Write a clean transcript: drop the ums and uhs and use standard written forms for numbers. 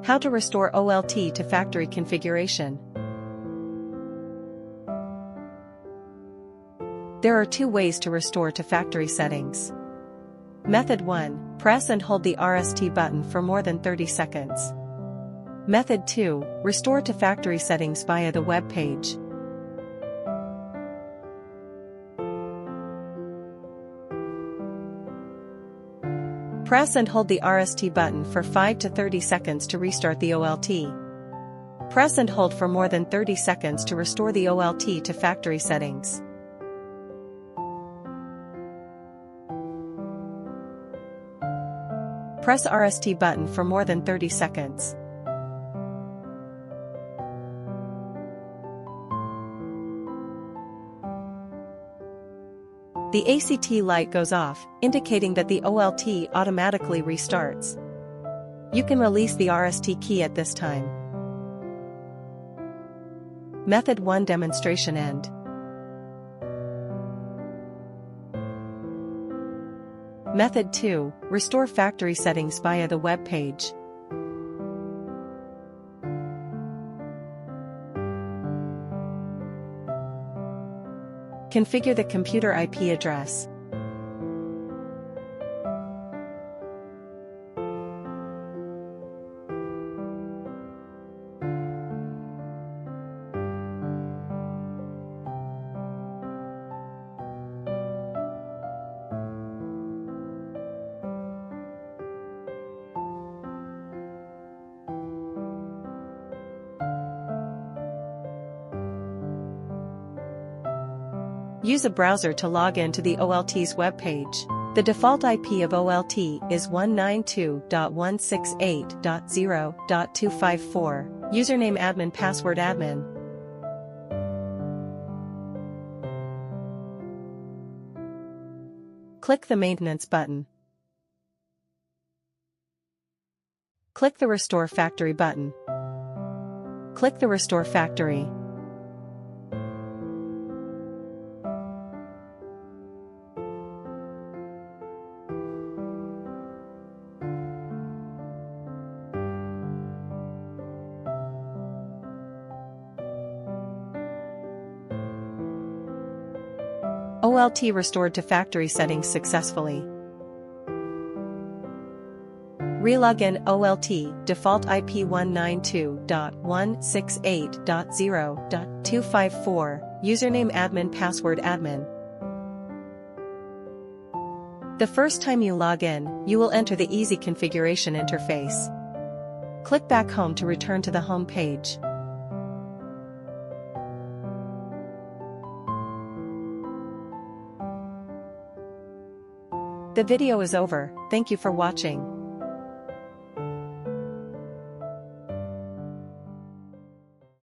How to restore OLT to factory configuration. There are two ways to restore to factory settings. Method 1, press and hold the RST button for more than 30 seconds. Method 2, restore to factory settings via the web page. Press and hold the RST button for 5 to 30 seconds to restart the OLT. Press and hold for more than 30 seconds to restore the OLT to factory settings. Press RST button for more than 30 seconds. The ACT light goes off, indicating that the OLT automatically restarts. You can release the RST key at this time. Method 1 demonstration end. Method 2, restore factory settings via the web page. Configure the computer IP address. Use a browser to log in to the OLT's web page. The default IP of OLT is 192.168.0.254. Username admin, password admin. Click the maintenance button. Click the restore factory button. Click the restore factory. OLT restored to factory settings successfully. Relogin OLT, default IP 192.168.0.254, username admin, password admin. The first time you log in, you will enter the easy configuration interface. Click back home to return to the home page. The video is over. Thank you for watching.